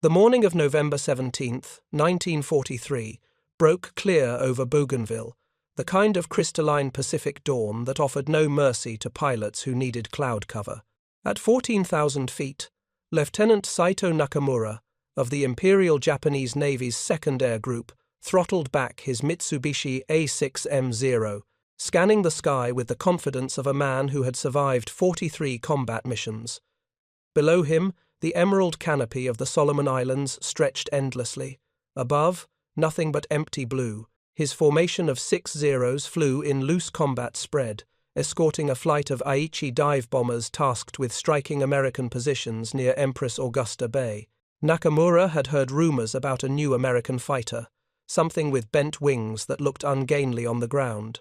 The morning of November 17th, 1943, broke clear over Bougainville, the kind of crystalline Pacific dawn that offered no mercy to pilots who needed cloud cover. At 14,000 feet, Lieutenant Saito Nakamura, of the Imperial Japanese Navy's 2nd Air Group, throttled back his Mitsubishi A6M0, scanning the sky with the confidence of a man who had survived 43 combat missions. Below him, the emerald canopy of the Solomon Islands stretched endlessly. Above, nothing but empty blue. His formation of 6 Zeros flew in loose combat spread, escorting a flight of Aichi dive bombers tasked with striking American positions near Empress Augusta Bay. Nakamura had heard rumors about a new American fighter, something with bent wings that looked ungainly on the ground.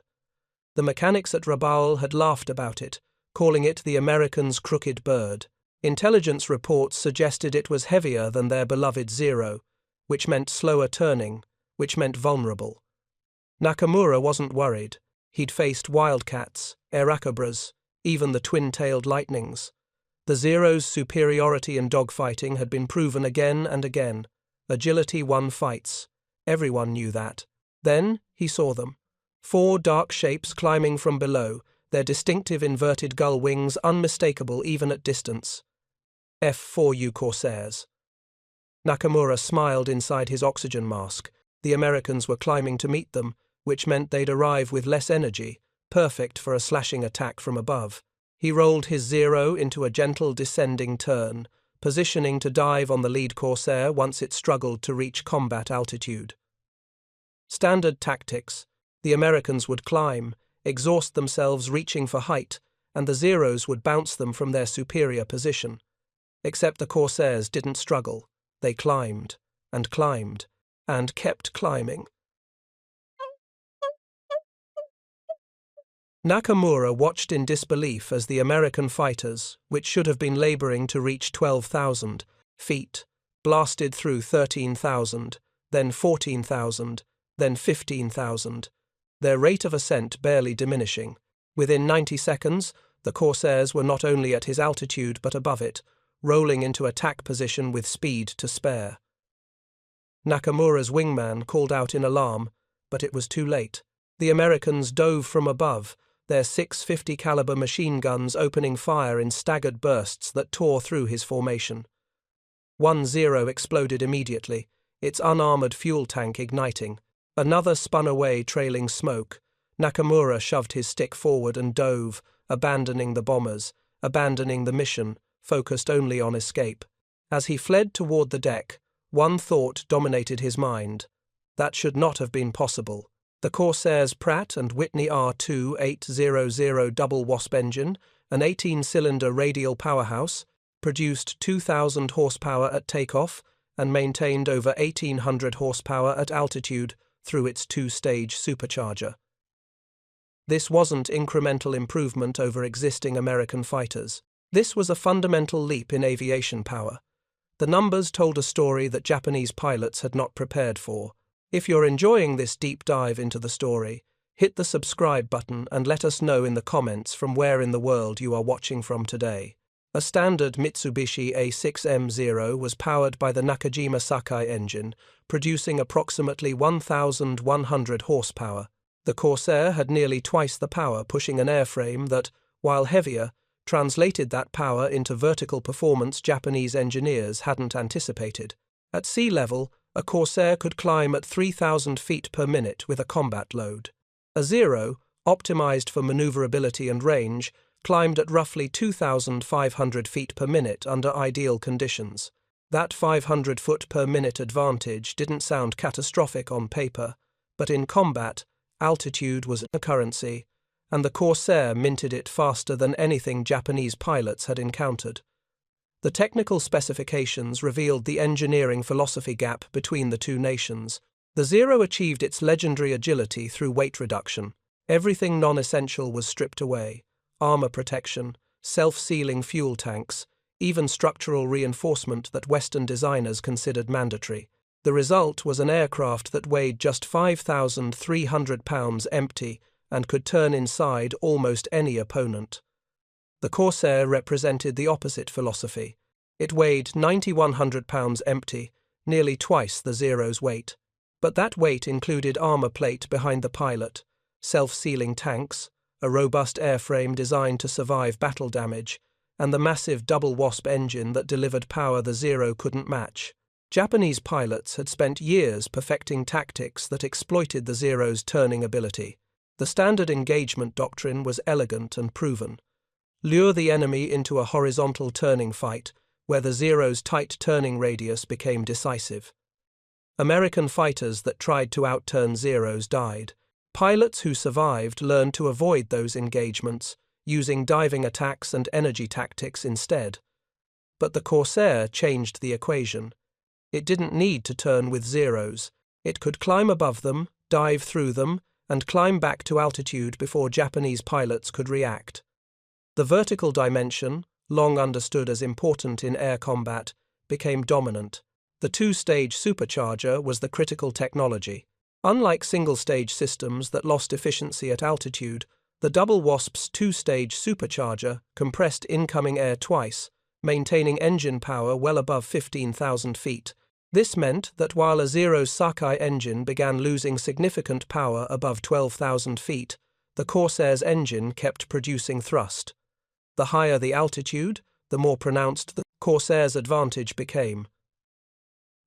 The mechanics at Rabaul had laughed about it, calling it the Americans' crooked bird. Intelligence reports suggested it was heavier than their beloved Zero, which meant slower turning, which meant vulnerable. Nakamura wasn't worried. He'd faced Wildcats, Airacobras, even the twin-tailed Lightnings. The Zero's superiority in dogfighting had been proven again and again. Agility won fights. Everyone knew that. Then he saw them. 4 dark shapes climbing from below, their distinctive inverted gull wings unmistakable even at distance. F4U Corsairs. Nakamura smiled inside his oxygen mask. The Americans were climbing to meet them, which meant they'd arrive with less energy, perfect for a slashing attack from above. He rolled his Zero into a gentle descending turn, positioning to dive on the lead Corsair once it struggled to reach combat altitude. Standard tactics. The Americans would climb, exhaust themselves reaching for height, and the Zeros would bounce them from their superior position. Except the Corsairs didn't struggle. They climbed, and climbed, and kept climbing. Nakamura watched in disbelief as the American fighters, which should have been laboring to reach 12,000 feet, blasted through 13,000, then 14,000, then 15,000, their rate of ascent barely diminishing. Within 90 seconds, the Corsairs were not only at his altitude but above it, rolling into attack position with speed to spare. Nakamura's wingman called out in alarm, but it was too late. The Americans dove from above, their 650 caliber machine guns opening fire in staggered bursts that tore through his formation. 1 Zero exploded immediately, its unarmored fuel tank igniting. Another spun away trailing smoke. Nakamura shoved his stick forward and dove, abandoning the bombers, abandoning the mission, focused only on escape. As he fled toward the deck, one thought dominated his mind. That should not have been possible. The Corsairs' Pratt & Whitney R2-800 Double Wasp engine, an 18-cylinder radial powerhouse, produced 2,000 horsepower at takeoff and maintained over 1,800 horsepower at altitude through its 2-stage supercharger. This wasn't incremental improvement over existing American fighters. This was a fundamental leap in aviation power. The numbers told a story that Japanese pilots had not prepared for. If you're enjoying this deep dive into the story, hit the subscribe button and let us know in the comments from where in the world you are watching from today. A standard Mitsubishi A6M0 was powered by the Nakajima Sakae engine, producing approximately 1,100 horsepower. The Corsair had nearly twice the power, pushing an airframe that, while heavier, translated that power into vertical performance Japanese engineers hadn't anticipated. At sea level, a Corsair could climb at 3,000 feet per minute with a combat load. A Zero, optimized for maneuverability and range, climbed at roughly 2,500 feet per minute under ideal conditions. That 500 foot per minute advantage didn't sound catastrophic on paper, but in combat, altitude was a currency, and the Corsair minted it faster than anything Japanese pilots had encountered. The technical specifications revealed the engineering philosophy gap between the two nations. The Zero achieved its legendary agility through weight reduction. Everything non-essential was stripped away: armor protection, self-sealing fuel tanks, even structural reinforcement that Western designers considered mandatory. The result was an aircraft that weighed just 5,300 pounds empty and could turn inside almost any opponent. The Corsair represented the opposite philosophy. It weighed 9,100 pounds empty, nearly twice the Zero's weight. But that weight included armor plate behind the pilot, self-sealing tanks, a robust airframe designed to survive battle damage, and the massive Double Wasp engine that delivered power the Zero couldn't match. Japanese pilots had spent years perfecting tactics that exploited the Zero's turning ability. The standard engagement doctrine was elegant and proven. Lure the enemy into a horizontal turning fight, where the Zero's tight turning radius became decisive. American fighters that tried to outturn Zeros died. Pilots who survived learned to avoid those engagements, using diving attacks and energy tactics instead. But the Corsair changed the equation. It didn't need to turn with Zeros. It could climb above them, dive through them, and climb back to altitude before Japanese pilots could react. The vertical dimension, long understood as important in air combat, became dominant. The two-stage supercharger was the critical technology. Unlike single-stage systems that lost efficiency at altitude, the Double Wasp's two-stage supercharger compressed incoming air twice, maintaining engine power well above 15,000 feet. This meant that while a Zero's Sakae engine began losing significant power above 12,000 feet, the Corsair's engine kept producing thrust. The higher the altitude, the more pronounced the Corsair's advantage became.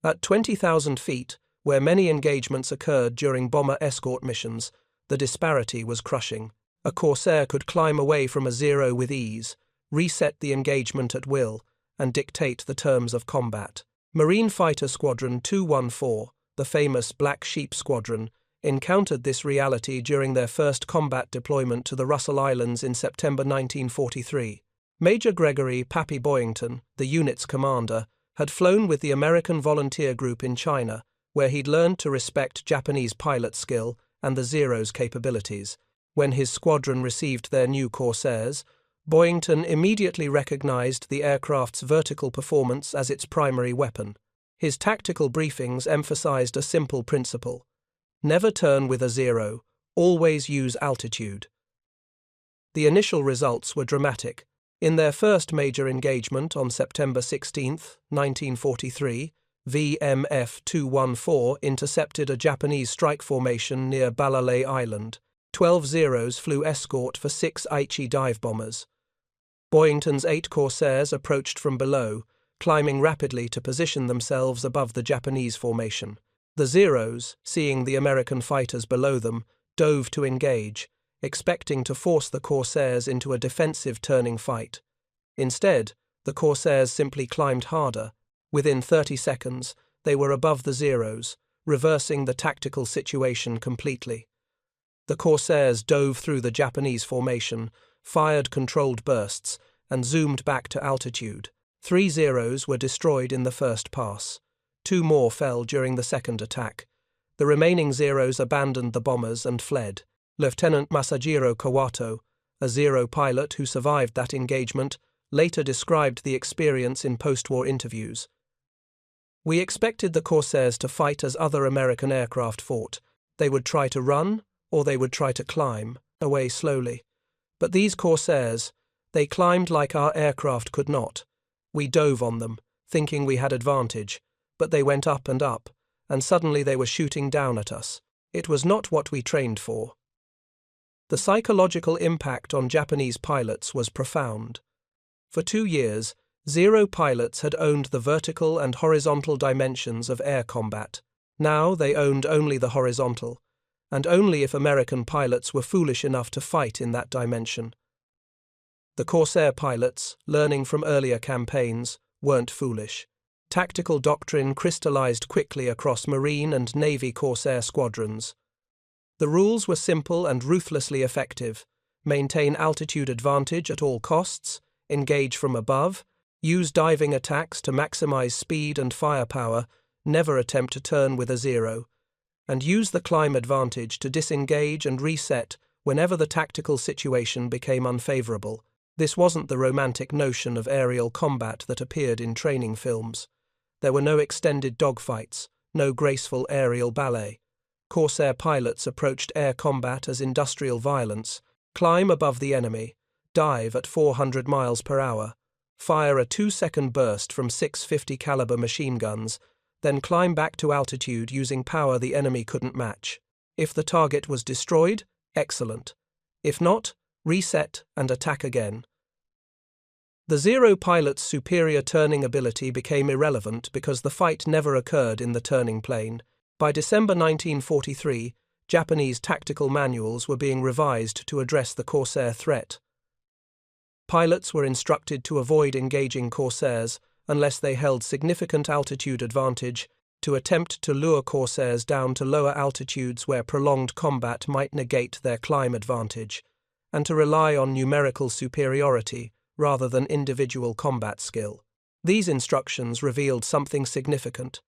At 20,000 feet, where many engagements occurred during bomber escort missions, the disparity was crushing. A Corsair could climb away from a Zero with ease, reset the engagement at will, and dictate the terms of combat. Marine Fighter Squadron 214, the famous Black Sheep Squadron, encountered this reality during their first combat deployment to the Russell Islands in September 1943. Major Gregory "Pappy" Boyington, the unit's commander, had flown with the American volunteer group in China, where he'd learned to respect Japanese pilot skill and the Zero's capabilities. When his squadron received their new Corsairs, Boyington immediately recognized the aircraft's vertical performance as its primary weapon. His tactical briefings emphasized a simple principle: never turn with a Zero, always use altitude. The initial results were dramatic. In their first major engagement on September 16, 1943, VMF 214 intercepted a Japanese strike formation near Bougainville Island. 12 Zeros flew escort for 6 Aichi dive bombers. Boyington's 8 Corsairs approached from below, climbing rapidly to position themselves above the Japanese formation. The Zeros, seeing the American fighters below them, dove to engage, expecting to force the Corsairs into a defensive turning fight. Instead, the Corsairs simply climbed harder. Within 30 seconds, they were above the Zeros, reversing the tactical situation completely. The Corsairs dove through the Japanese formation, fired controlled bursts, and zoomed back to altitude. 3 Zeros were destroyed in the first pass. 2 more fell during the second attack. The remaining Zeros abandoned the bombers and fled. Lieutenant Masajiro Kawato, a Zero pilot who survived that engagement, later described the experience in post-war interviews. "We expected the Corsairs to fight as other American aircraft fought. They would try to run, or they would try to climb, away slowly. But these Corsairs, they climbed like our aircraft could not. We dove on them, thinking we had advantage, but they went up, and suddenly they were shooting down at us. It was not what we trained for." The psychological impact on Japanese pilots was profound. For 2 years, Zero pilots had owned the vertical and horizontal dimensions of air combat. Now they owned only the horizontal, and only if American pilots were foolish enough to fight in that dimension. The Corsair pilots, learning from earlier campaigns, weren't foolish. Tactical doctrine crystallized quickly across Marine and Navy Corsair squadrons. The rules were simple and ruthlessly effective: maintain altitude advantage at all costs, engage from above, use diving attacks to maximize speed and firepower, never attempt to turn with a Zero, and use the climb advantage to disengage and reset whenever the tactical situation became unfavorable. This wasn't the romantic notion of aerial combat that appeared in training films. There were no extended dogfights, no graceful aerial ballet. Corsair pilots approached air combat as industrial violence: climb above the enemy, dive at 400 miles per hour, fire a 2-second burst from 650 caliber machine guns, then climb back to altitude using power the enemy couldn't match. If the target was destroyed, excellent. If not, reset and attack again. The Zero pilot's superior turning ability became irrelevant because the fight never occurred in the turning plane. By December 1943, Japanese tactical manuals were being revised to address the Corsair threat. Pilots were instructed to avoid engaging Corsairs unless they held significant altitude advantage, to attempt to lure Corsairs down to lower altitudes where prolonged combat might negate their climb advantage, and to rely on numerical superiority rather than individual combat skill. These instructions revealed something significant.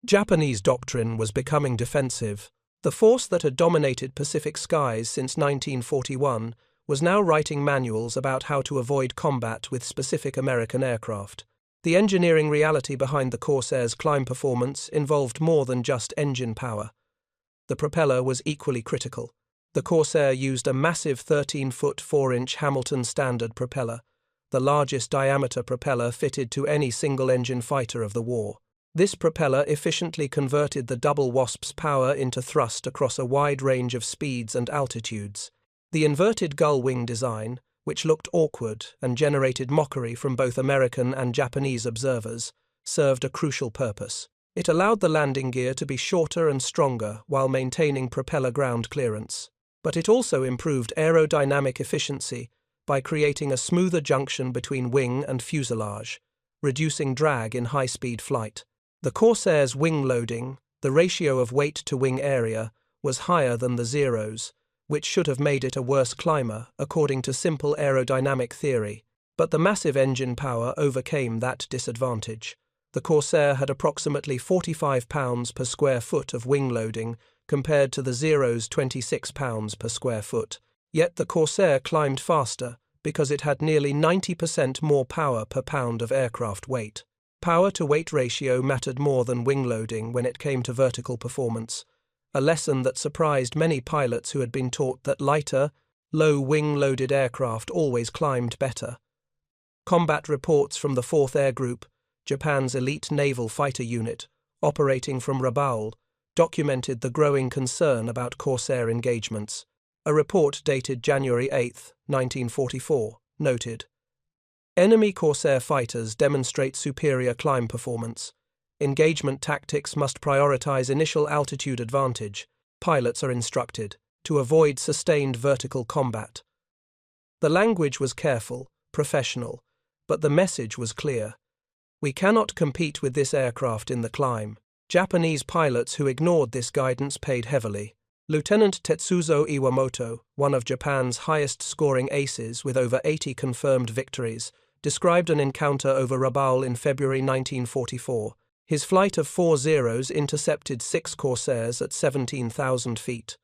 Japanese doctrine was becoming defensive. The force that had dominated Pacific skies since 1941 was now writing manuals about how to avoid combat with specific American aircraft. The engineering reality behind the Corsair's climb performance involved more than just engine power. The propeller was equally critical. The Corsair used a massive 13-foot 4-inch Hamilton Standard propeller, the largest diameter propeller fitted to any single-engine fighter of the war. This propeller efficiently converted the Double Wasp's power into thrust across a wide range of speeds and altitudes. The inverted gull wing design, which looked awkward and generated mockery from both American and Japanese observers, served a crucial purpose. It allowed the landing gear to be shorter and stronger while maintaining propeller ground clearance. But it also improved aerodynamic efficiency by creating a smoother junction between wing and fuselage, reducing drag in high-speed flight. The Corsair's wing loading, the ratio of weight to wing area, was higher than the Zero's, which should have made it a worse climber according to simple aerodynamic theory. But the massive engine power overcame that disadvantage. The Corsair had approximately 45 pounds per square foot of wing loading compared to the Zero's 26 pounds per square foot. Yet the Corsair climbed faster because it had nearly 90% more power per pound of aircraft weight. Power-to-weight ratio mattered more than wing loading when it came to vertical performance, a lesson that surprised many pilots who had been taught that lighter, low-wing-loaded aircraft always climbed better. Combat reports from the 4th Air Group, Japan's elite naval fighter unit, operating from Rabaul, documented the growing concern about Corsair engagements. A report dated January 8, 1944, noted, "Enemy Corsair fighters demonstrate superior climb performance. Engagement tactics must prioritize initial altitude advantage. Pilots are instructed to avoid sustained vertical combat." The language was careful, professional, but the message was clear. We cannot compete with this aircraft in the climb. Japanese pilots who ignored this guidance paid heavily. Lieutenant Tetsuzo Iwamoto, one of Japan's highest-scoring aces with over 80 confirmed victories, described an encounter over Rabaul in February 1944. His flight of 4 Zeros intercepted 6 Corsairs at 17,000 feet.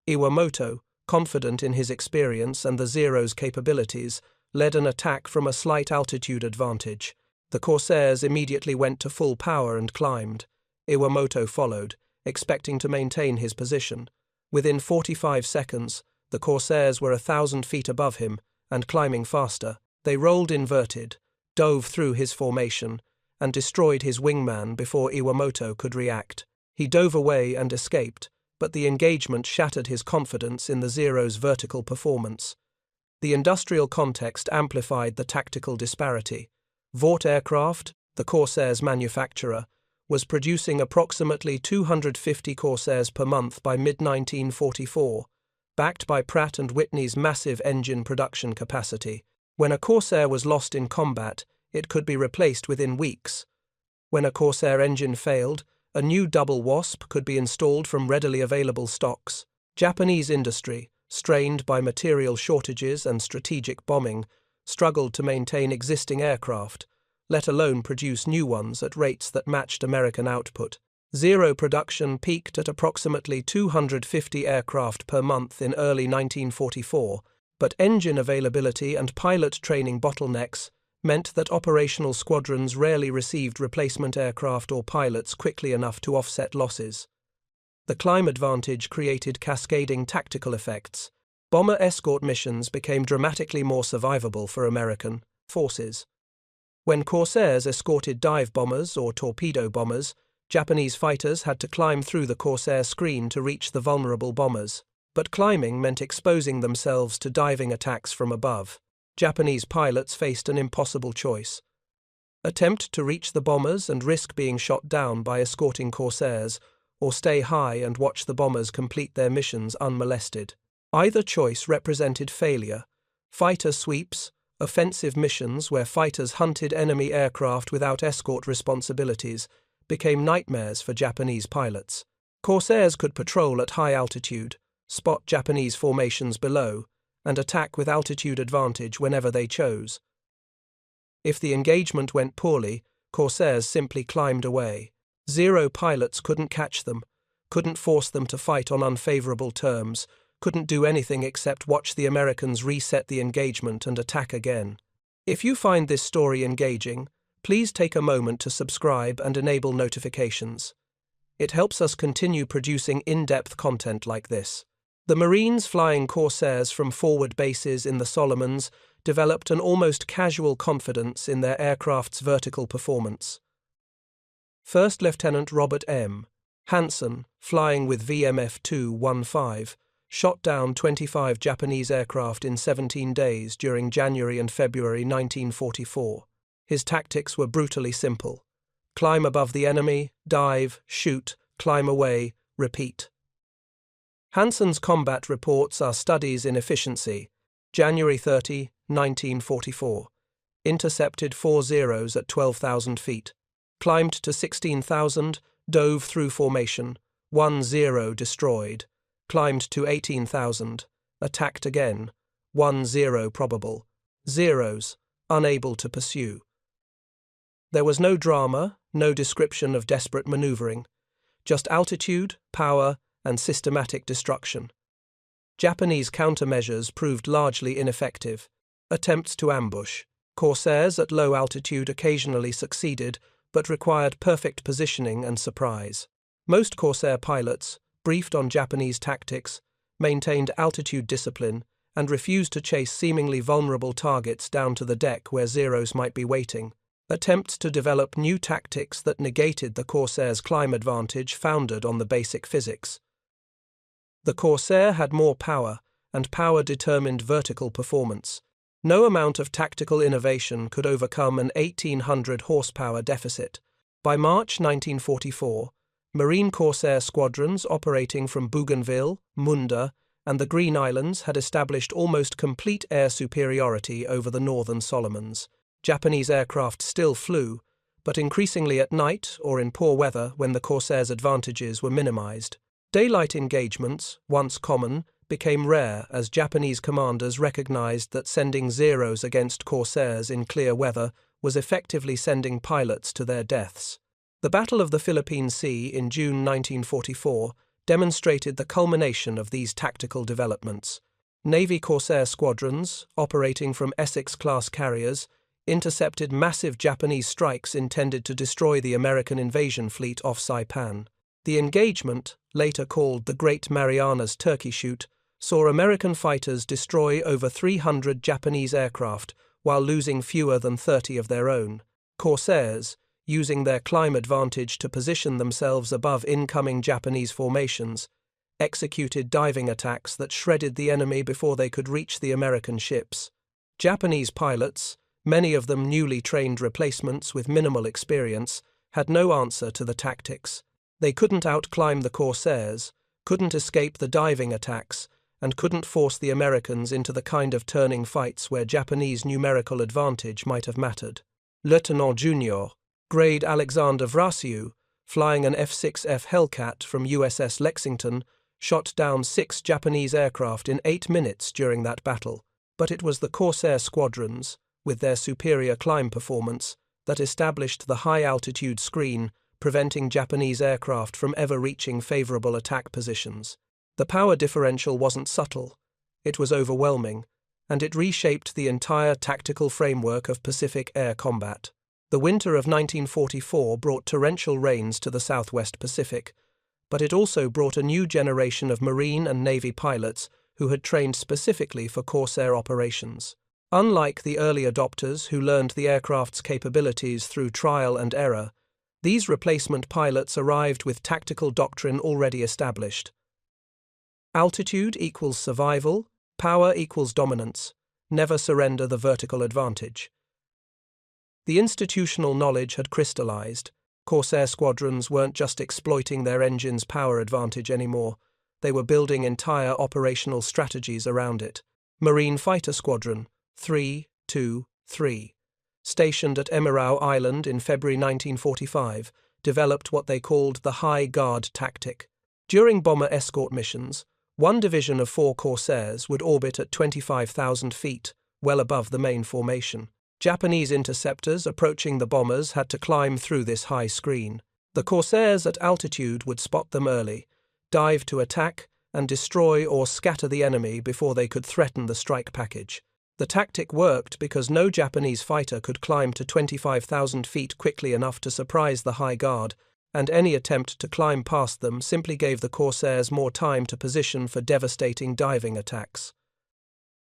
Iwamoto, confident in his experience and the Zero's capabilities, led an attack from a slight altitude advantage. The Corsairs immediately went to full power and climbed. Iwamoto followed, expecting to maintain his position. Within 45 seconds, the Corsairs were 1,000 feet above him and climbing faster. They rolled inverted, dove through his formation, and destroyed his wingman before Iwamoto could react. He dove away and escaped, but the engagement shattered his confidence in the Zero's vertical performance. The industrial context amplified the tactical disparity. Vought Aircraft, the Corsair's manufacturer, was producing approximately 250 Corsairs per month by mid-1944, backed by Pratt & Whitney's massive engine production capacity. When a Corsair was lost in combat, it could be replaced within weeks. When a Corsair engine failed, a new Double Wasp could be installed from readily available stocks. Japanese industry, strained by material shortages and strategic bombing, struggled to maintain existing aircraft, let alone produce new ones at rates that matched American output. Zero production peaked at approximately 250 aircraft per month in early 1944, but engine availability and pilot training bottlenecks meant that operational squadrons rarely received replacement aircraft or pilots quickly enough to offset losses. The climb advantage created cascading tactical effects. Bomber escort missions became dramatically more survivable for American forces. When Corsairs escorted dive bombers or torpedo bombers, Japanese fighters had to climb through the Corsair screen to reach the vulnerable bombers. But climbing meant exposing themselves to diving attacks from above. Japanese pilots faced an impossible choice: attempt to reach the bombers and risk being shot down by escorting Corsairs, or stay high and watch the bombers complete their missions unmolested. Either choice represented failure. Fighter sweeps, offensive missions where fighters hunted enemy aircraft without escort responsibilities, became nightmares for Japanese pilots. Corsairs could patrol at high altitude, spot Japanese formations below, and attack with altitude advantage whenever they chose. If the engagement went poorly, Corsairs simply climbed away. Zero pilots couldn't catch them, couldn't force them to fight on unfavorable terms, couldn't do anything except watch the Americans reset the engagement and attack again. If you find this story engaging, please take a moment to subscribe and enable notifications. It helps us continue producing in-depth content like this. The Marines flying Corsairs from forward bases in the Solomons developed an almost casual confidence in their aircraft's vertical performance. First Lieutenant Robert M. Hansen, flying with VMF-215, shot down 25 Japanese aircraft in 17 days during January and February 1944. His tactics were brutally simple: climb above the enemy, dive, shoot, climb away, repeat. Hansen's combat reports are studies in efficiency. January 30, 1944. Intercepted 4 Zeros at 12,000 feet. Climbed to 16,000, dove through formation. 1 Zero destroyed. Climbed to 18,000. Attacked again. 1 Zero probable. Zeros, unable to pursue. There was no drama, no description of desperate maneuvering. Just altitude, power, and systematic destruction. Japanese countermeasures proved largely ineffective. Attempts to ambush. Corsairs at low altitude occasionally succeeded, but required perfect positioning and surprise. Most Corsair pilots, briefed on Japanese tactics, maintained altitude discipline and refused to chase seemingly vulnerable targets down to the deck where Zeros might be waiting. Attempts to develop new tactics that negated the Corsair's climb advantage founded on the basic physics. The Corsair had more power, and power determined vertical performance. No amount of tactical innovation could overcome an 1,800 horsepower deficit. By March 1944, Marine Corsair squadrons operating from Bougainville, Munda, and the Green Islands had established almost complete air superiority over the northern Solomons. Japanese aircraft still flew, but increasingly at night or in poor weather when the Corsair's advantages were minimized. Daylight engagements, once common, became rare as Japanese commanders recognized that sending Zeros against Corsairs in clear weather was effectively sending pilots to their deaths. The Battle of the Philippine Sea in June 1944 demonstrated the culmination of these tactical developments. Navy Corsair squadrons, operating from Essex-class carriers, intercepted massive Japanese strikes intended to destroy the American invasion fleet off Saipan. The engagement, later called the Great Marianas Turkey Shoot, saw American fighters destroy over 300 Japanese aircraft while losing fewer than 30 of their own. Corsairs, using their climb advantage to position themselves above incoming Japanese formations, executed diving attacks that shredded the enemy before they could reach the American ships. Japanese pilots, many of them newly trained replacements with minimal experience, had no answer to the tactics. They couldn't outclimb the Corsairs, couldn't escape the diving attacks, and couldn't force the Americans into the kind of turning fights where Japanese numerical advantage might have mattered. Lieutenant Junior, Grade Alexander Vrasiu, flying an F-6F Hellcat from USS Lexington, shot down 6 Japanese aircraft in 8 minutes during that battle. But it was the Corsair squadrons, with their superior climb performance, that established the high-altitude screen, preventing Japanese aircraft from ever reaching favorable attack positions. The power differential wasn't subtle. It was overwhelming, and it reshaped the entire tactical framework of Pacific air combat. The winter of 1944 brought torrential rains to the Southwest Pacific, but it also brought a new generation of Marine and Navy pilots who had trained specifically for Corsair operations. Unlike the early adopters who learned the aircraft's capabilities through trial and error, these replacement pilots arrived with tactical doctrine already established. Altitude equals survival, power equals dominance, never surrender the vertical advantage. The institutional knowledge had crystallized. Corsair squadrons weren't just exploiting their engine's power advantage anymore, they were building entire operational strategies around it. Marine Fighter Squadron 323, stationed at Emirau Island in February 1945, developed what they called the High Guard tactic. During bomber escort missions, one division of 4 Corsairs would orbit at 25,000 feet, well above the main formation. Japanese interceptors approaching the bombers had to climb through this high screen. The Corsairs at altitude would spot them early, dive to attack, and destroy or scatter the enemy before they could threaten the strike package. The tactic worked because no Japanese fighter could climb to 25,000 feet quickly enough to surprise the High Guard, and any attempt to climb past them simply gave the Corsairs more time to position for devastating diving attacks.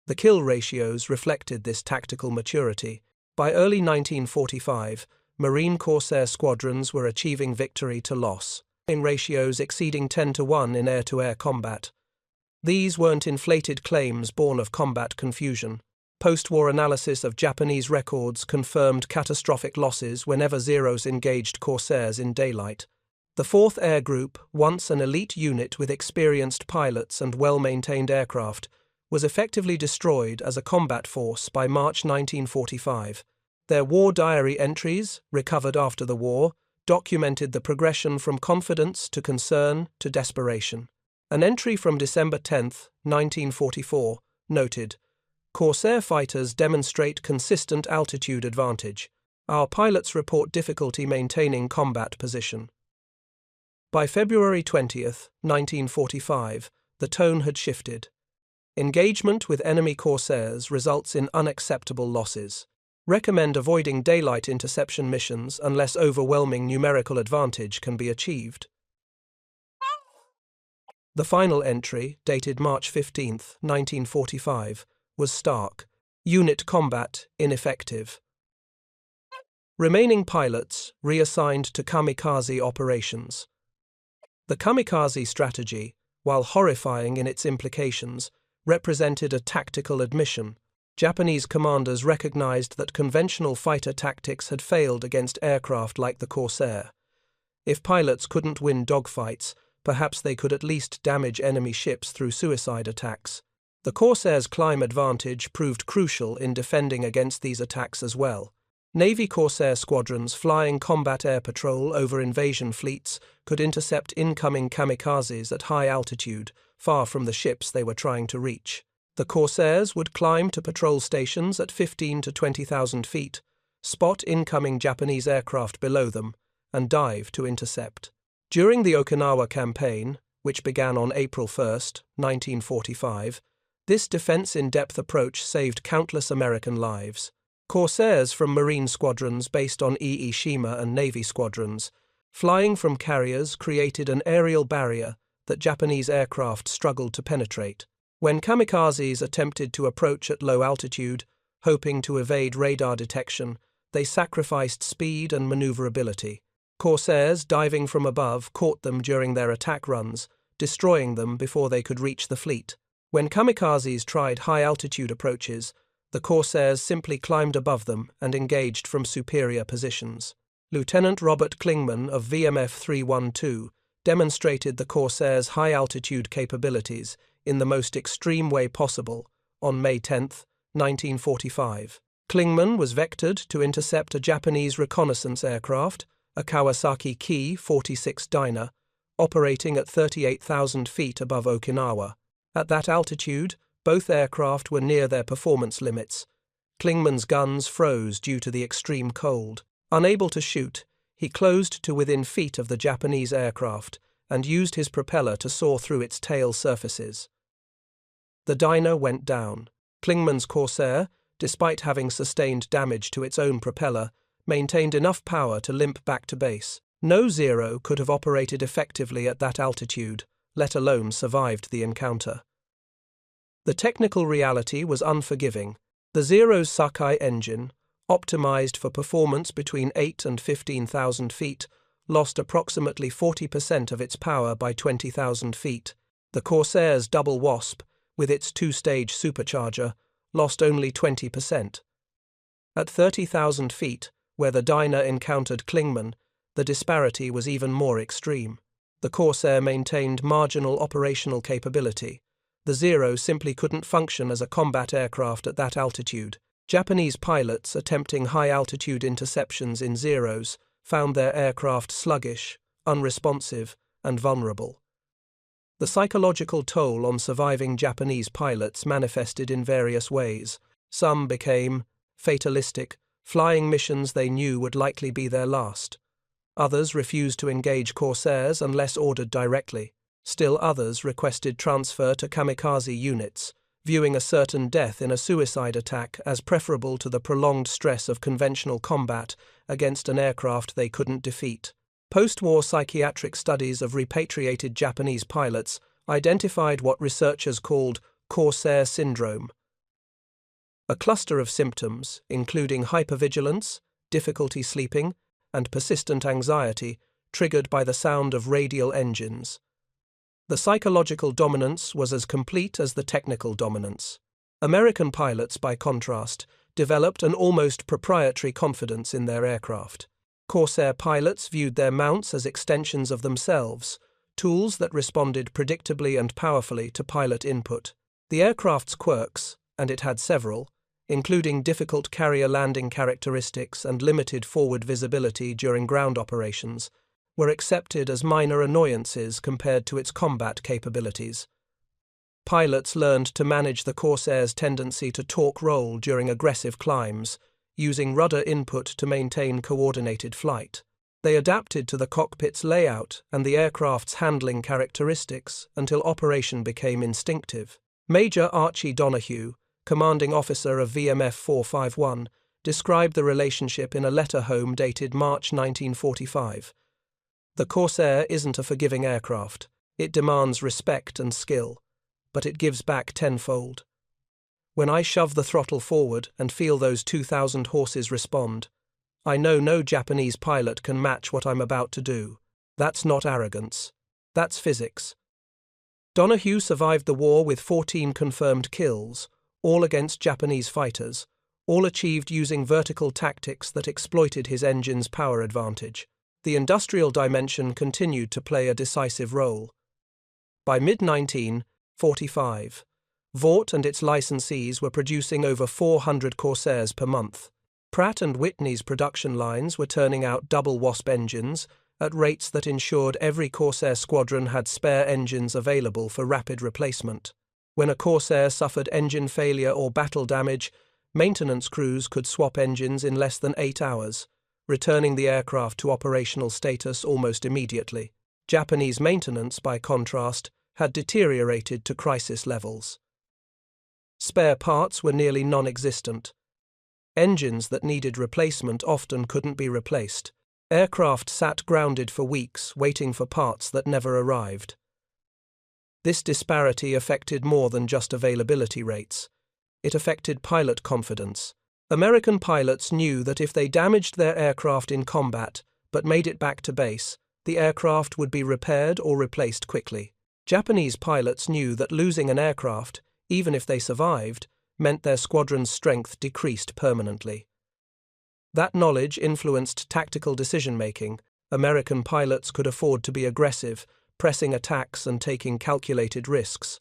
The kill ratios reflected this tactical maturity. By early 1945, Marine Corsair squadrons were achieving victory to loss, in ratios exceeding 10-to-1 in air-to-air combat. These weren't inflated claims born of combat confusion. Post-war analysis of Japanese records confirmed catastrophic losses whenever Zeros engaged Corsairs in daylight. The 4th Air Group, once an elite unit with experienced pilots and well-maintained aircraft, was effectively destroyed as a combat force by March 1945. Their war diary entries, recovered after the war, documented the progression from confidence to concern to desperation. An entry from December 10, 1944, noted, "Corsair fighters demonstrate consistent altitude advantage. Our pilots report difficulty maintaining combat position." By February 20, 1945, the tone had shifted. Engagement with enemy Corsairs results in unacceptable losses. Recommend avoiding daylight interception missions unless overwhelming numerical advantage can be achieved. The final entry, dated March 15, 1945, was stark. Unit combat ineffective. Remaining pilots reassigned to kamikaze operations. The kamikaze strategy, while horrifying in its implications, represented a tactical admission. Japanese commanders recognized that conventional fighter tactics had failed against aircraft like the Corsair. If pilots couldn't win dogfights, perhaps they could at least damage enemy ships through suicide attacks. The Corsair's climb advantage proved crucial in defending against these attacks as well. Navy Corsair squadrons flying combat air patrol over invasion fleets could intercept incoming kamikazes at high altitude, far from the ships they were trying to reach. The Corsairs would climb to patrol stations at 15 to 20,000 feet, spot incoming Japanese aircraft below them, and dive to intercept. During the Okinawa campaign, which began on April 1, 1945, this defense-in-depth approach saved countless American lives. Corsairs from Marine squadrons based on Shima and Navy squadrons, flying from carriers, created an aerial barrier that Japanese aircraft struggled to penetrate. When kamikazes attempted to approach at low altitude, hoping to evade radar detection, they sacrificed speed and maneuverability. Corsairs diving from above caught them during their attack runs, destroying them before they could reach the fleet. When kamikazes tried high-altitude approaches, the Corsairs simply climbed above them and engaged from superior positions. Lieutenant Robert Klingman of VMF 312 demonstrated the Corsairs' high-altitude capabilities in the most extreme way possible on May 10, 1945. Klingman was vectored to intercept a Japanese reconnaissance aircraft, a Kawasaki Ki-46 Dyna, operating at 38,000 feet above Okinawa. At that altitude, both aircraft were near their performance limits. Klingman's guns froze due to the extreme cold. Unable to shoot, he closed to within feet of the Japanese aircraft and used his propeller to saw through its tail surfaces. The Dyna went down. Klingman's Corsair, despite having sustained damage to its own propeller, maintained enough power to limp back to base. No Zero could have operated effectively at that altitude, let alone survived the encounter. The technical reality was unforgiving. The Zero's Sakae engine, optimized for performance between 8 and 15,000 feet, lost approximately 40% of its power by 20,000 feet. The Corsair's Double Wasp, with its two-stage supercharger, lost only 20%. At 30,000 feet, where the Dyna encountered Klingman, the disparity was even more extreme. The Corsair maintained marginal operational capability. The Zero simply couldn't function as a combat aircraft at that altitude. Japanese pilots attempting high-altitude interceptions in Zeros found their aircraft sluggish, unresponsive, and vulnerable. The psychological toll on surviving Japanese pilots manifested in various ways. Some became fatalistic, flying missions they knew would likely be their last. Others refused to engage Corsairs unless ordered directly. Still others requested transfer to kamikaze units, viewing a certain death in a suicide attack as preferable to the prolonged stress of conventional combat against an aircraft they couldn't defeat. Post-war psychiatric studies of repatriated Japanese pilots identified what researchers called Corsair syndrome, a cluster of symptoms including hypervigilance, difficulty sleeping, and persistent anxiety triggered by the sound of radial engines. The psychological dominance was as complete as the technical dominance. American pilots, by contrast, developed an almost proprietary confidence in their aircraft. Corsair pilots viewed their mounts as extensions of themselves, tools that responded predictably and powerfully to pilot input. The aircraft's quirks, and it had several, including difficult carrier landing characteristics and limited forward visibility during ground operations, were accepted as minor annoyances compared to its combat capabilities. Pilots learned to manage the Corsair's tendency to torque roll during aggressive climbs, using rudder input to maintain coordinated flight. They adapted to the cockpit's layout and the aircraft's handling characteristics until operation became instinctive. Major Archie Donahue, commanding officer of VMF 451, described the relationship in a letter home dated March 1945. The Corsair isn't a forgiving aircraft. It demands respect and skill, but it gives back tenfold. When I shove the throttle forward and feel those 2,000 horses respond, I know no Japanese pilot can match what I'm about to do. That's not arrogance. That's physics. Donahue survived the war with 14 confirmed kills, all against Japanese fighters, all achieved using vertical tactics that exploited his engine's power advantage. The industrial dimension continued to play a decisive role. By mid-1945, Vought and its licensees were producing over 400 Corsairs per month. Pratt & Whitney's production lines were turning out Double Wasp engines at rates that ensured every Corsair squadron had spare engines available for rapid replacement. When a Corsair suffered engine failure or battle damage, maintenance crews could swap engines in less than 8 hours, returning the aircraft to operational status almost immediately. Japanese maintenance, by contrast, had deteriorated to crisis levels. Spare parts were nearly non-existent. Engines that needed replacement often couldn't be replaced. Aircraft sat grounded for weeks, waiting for parts that never arrived. This disparity affected more than just availability rates. It affected pilot confidence. American pilots knew that if they damaged their aircraft in combat but made it back to base, the aircraft would be repaired or replaced quickly. Japanese pilots knew that losing an aircraft, even if they survived, meant their squadron's strength decreased permanently. That knowledge influenced tactical decision-making. American pilots could afford to be aggressive, pressing attacks and taking calculated risks.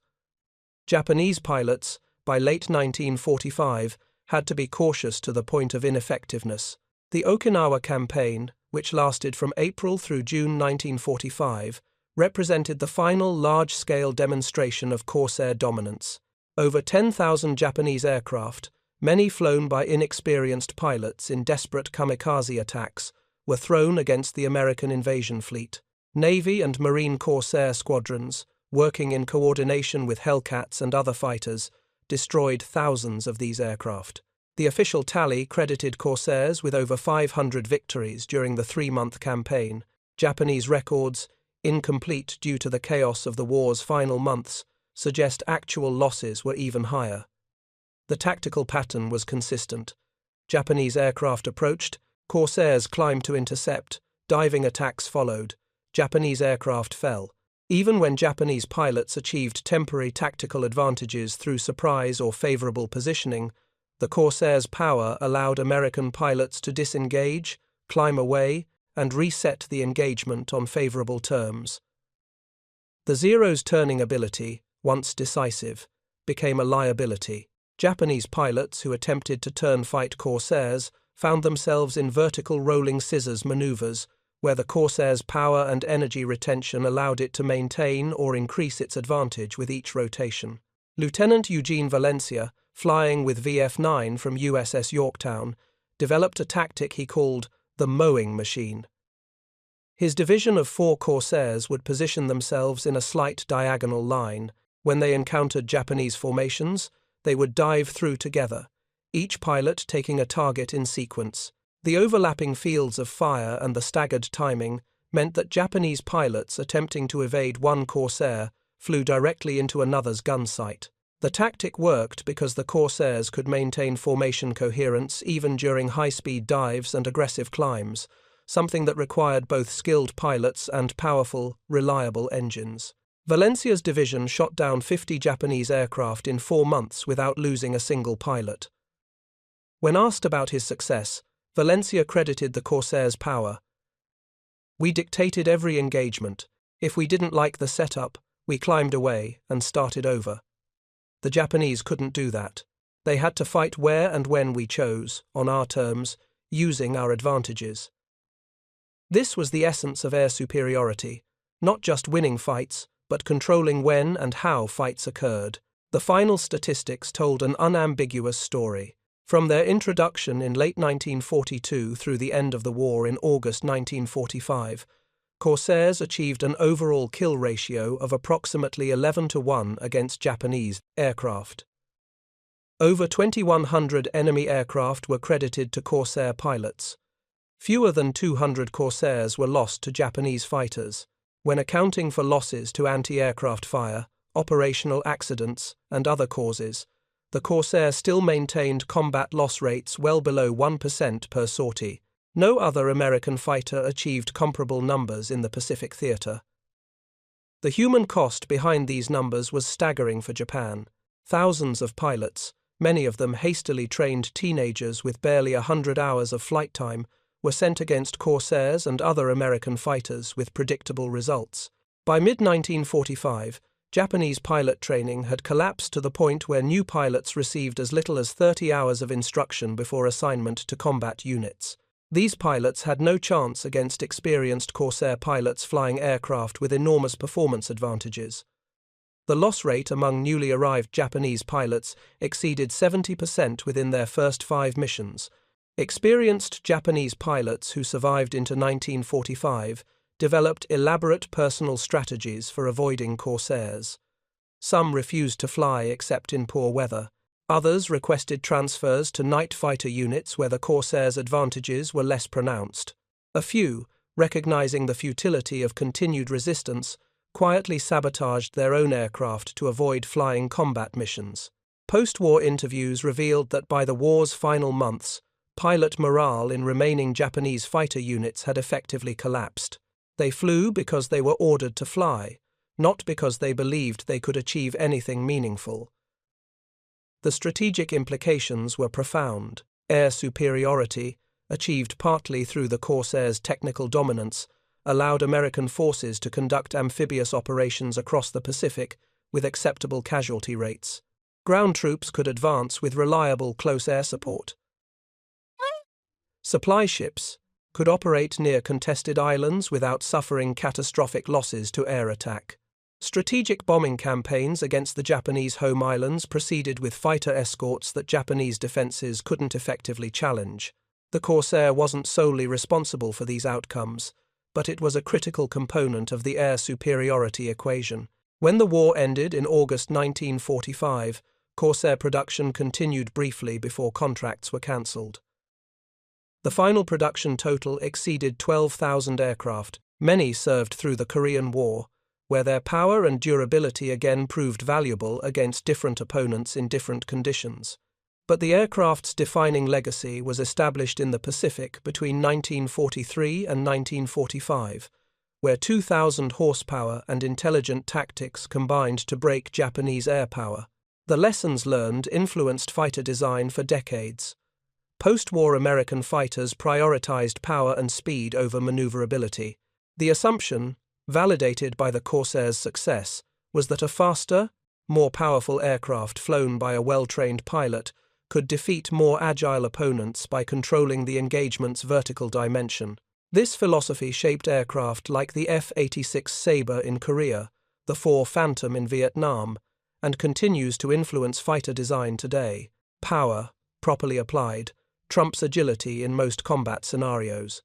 Japanese pilots, by late 1945, had to be cautious to the point of ineffectiveness. The Okinawa campaign, which lasted from April through June 1945, represented the final large-scale demonstration of Corsair dominance. Over 10,000 Japanese aircraft, many flown by inexperienced pilots in desperate kamikaze attacks, were thrown against the American invasion fleet. Navy and Marine Corsair squadrons, working in coordination with Hellcats and other fighters, destroyed thousands of these aircraft. The official tally credited Corsairs with over 500 victories during the 3-month campaign. Japanese records, incomplete due to the chaos of the war's final months, suggest actual losses were even higher. The tactical pattern was consistent. Japanese aircraft approached, Corsairs climbed to intercept, diving attacks followed. Japanese aircraft fell. Even when Japanese pilots achieved temporary tactical advantages through surprise or favorable positioning, the Corsairs' power allowed American pilots to disengage, climb away, and reset the engagement on favorable terms. The Zero's turning ability, once decisive, became a liability. Japanese pilots who attempted to turn-fight Corsairs found themselves in vertical rolling scissors maneuvers, where the Corsair's power and energy retention allowed it to maintain or increase its advantage with each rotation. Lieutenant Eugene Valencia, flying with VF-9 from USS Yorktown, developed a tactic he called the mowing machine. His division of 4 Corsairs would position themselves in a slight diagonal line. When they encountered Japanese formations, they would dive through together, each pilot taking a target in sequence. The overlapping fields of fire and the staggered timing meant that Japanese pilots attempting to evade one Corsair flew directly into another's gun sight. The tactic worked because the Corsairs could maintain formation coherence even during high-speed dives and aggressive climbs, something that required both skilled pilots and powerful, reliable engines. Valencia's division shot down 50 Japanese aircraft in 4 months without losing a single pilot. When asked about his success, Valencia credited the Corsairs' power. "We dictated every engagement. If we didn't like the setup, we climbed away and started over. The Japanese couldn't do that. They had to fight where and when we chose, on our terms, using our advantages." This was the essence of air superiority, not just winning fights, but controlling when and how fights occurred. The final statistics told an unambiguous story. From their introduction in late 1942 through the end of the war in August 1945, Corsairs achieved an overall kill ratio of approximately 11-1 against Japanese aircraft. Over 2,100 enemy aircraft were credited to Corsair pilots. Fewer than 200 Corsairs were lost to Japanese fighters. When accounting for losses to anti-aircraft fire, operational accidents, and other causes, the Corsair still maintained combat loss rates well below 1% per sortie. No other American fighter achieved comparable numbers in the Pacific theater. The human cost behind these numbers was staggering for Japan. Thousands of pilots, many of them hastily trained teenagers with barely 100 hours of flight time, were sent against Corsairs and other American fighters with predictable results. By mid-1945, Japanese pilot training had collapsed to the point where new pilots received as little as 30 hours of instruction before assignment to combat units. These pilots had no chance against experienced Corsair pilots flying aircraft with enormous performance advantages. The loss rate among newly arrived Japanese pilots exceeded 70% within their first 5 missions. Experienced Japanese pilots who survived into 1945 developed elaborate personal strategies for avoiding Corsairs. Some refused to fly except in poor weather. Others requested transfers to night fighter units where the Corsairs' advantages were less pronounced. A few, recognizing the futility of continued resistance, quietly sabotaged their own aircraft to avoid flying combat missions. Post-war interviews revealed that by the war's final months, pilot morale in remaining Japanese fighter units had effectively collapsed. They flew because they were ordered to fly, not because they believed they could achieve anything meaningful. The strategic implications were profound. Air superiority, achieved partly through the Corsairs' technical dominance, allowed American forces to conduct amphibious operations across the Pacific with acceptable casualty rates. Ground troops could advance with reliable close air support. Supply ships could operate near contested islands without suffering catastrophic losses to air attack. Strategic bombing campaigns against the Japanese home islands proceeded with fighter escorts that Japanese defenses couldn't effectively challenge. The Corsair wasn't solely responsible for these outcomes, but it was a critical component of the air superiority equation. When the war ended in August 1945, Corsair production continued briefly before contracts were cancelled. The final production total exceeded 12,000 aircraft. Many served through the Korean War, where their power and durability again proved valuable against different opponents in different conditions. But the aircraft's defining legacy was established in the Pacific between 1943 and 1945, where 2,000 horsepower and intelligent tactics combined to break Japanese air power. The lessons learned influenced fighter design for decades. Post-war American fighters prioritized power and speed over maneuverability. The assumption, validated by the Corsairs' success, was that a faster, more powerful aircraft flown by a well-trained pilot could defeat more agile opponents by controlling the engagement's vertical dimension. This philosophy shaped aircraft like the F-86 Sabre in Korea, the 4 Phantom in Vietnam, and continues to influence fighter design today. Power, properly applied, trumps agility in most combat scenarios.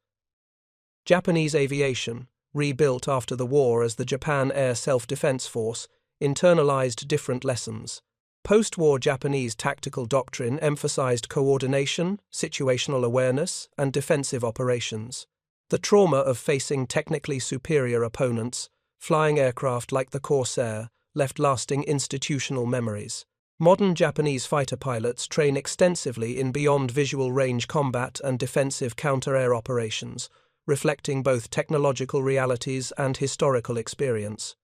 Japanese aviation, rebuilt after the war as the Japan Air Self-Defense Force, internalized different lessons. Post-war Japanese tactical doctrine emphasized coordination, situational awareness, and defensive operations. The trauma of facing technically superior opponents, flying aircraft like the Corsair, left lasting institutional memories. Modern Japanese fighter pilots train extensively in beyond visual range combat and defensive counter-air operations, reflecting both technological realities and historical experience.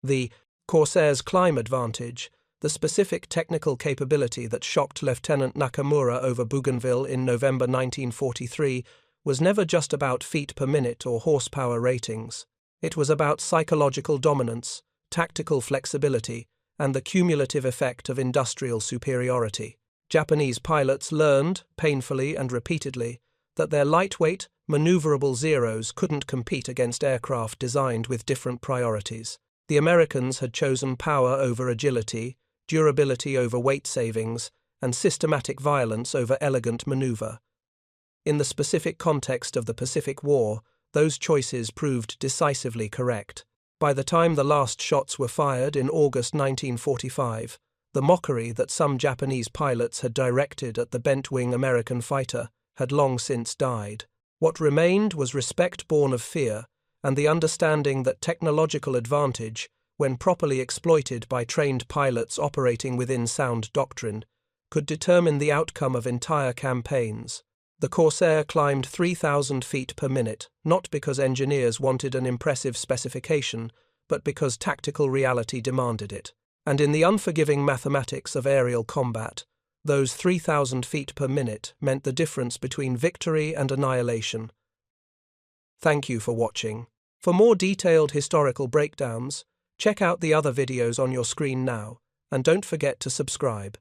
The Corsairs' climb advantage, the specific technical capability that shocked Lieutenant Nakamura over Bougainville in November 1943, was never just about feet per minute or horsepower ratings. It was about psychological dominance, tactical flexibility, and the cumulative effect of industrial superiority. Japanese pilots learned, painfully and repeatedly, that their lightweight, maneuverable Zeros couldn't compete against aircraft designed with different priorities. The Americans had chosen power over agility, durability over weight savings, and systematic violence over elegant maneuver. In the specific context of the Pacific War, those choices proved decisively correct. By the time the last shots were fired in August 1945, the mockery that some Japanese pilots had directed at the bent-wing American fighter had long since died. What remained was respect born of fear and the understanding that technological advantage, when properly exploited by trained pilots operating within sound doctrine, could determine the outcome of entire campaigns. The Corsair climbed 3,000 feet per minute, not because engineers wanted an impressive specification, but because tactical reality demanded it. And in the unforgiving mathematics of aerial combat, those 3,000 feet per minute meant the difference between victory and annihilation. Thank you for watching. For more detailed historical breakdowns, check out the other videos on your screen now, and don't forget to subscribe.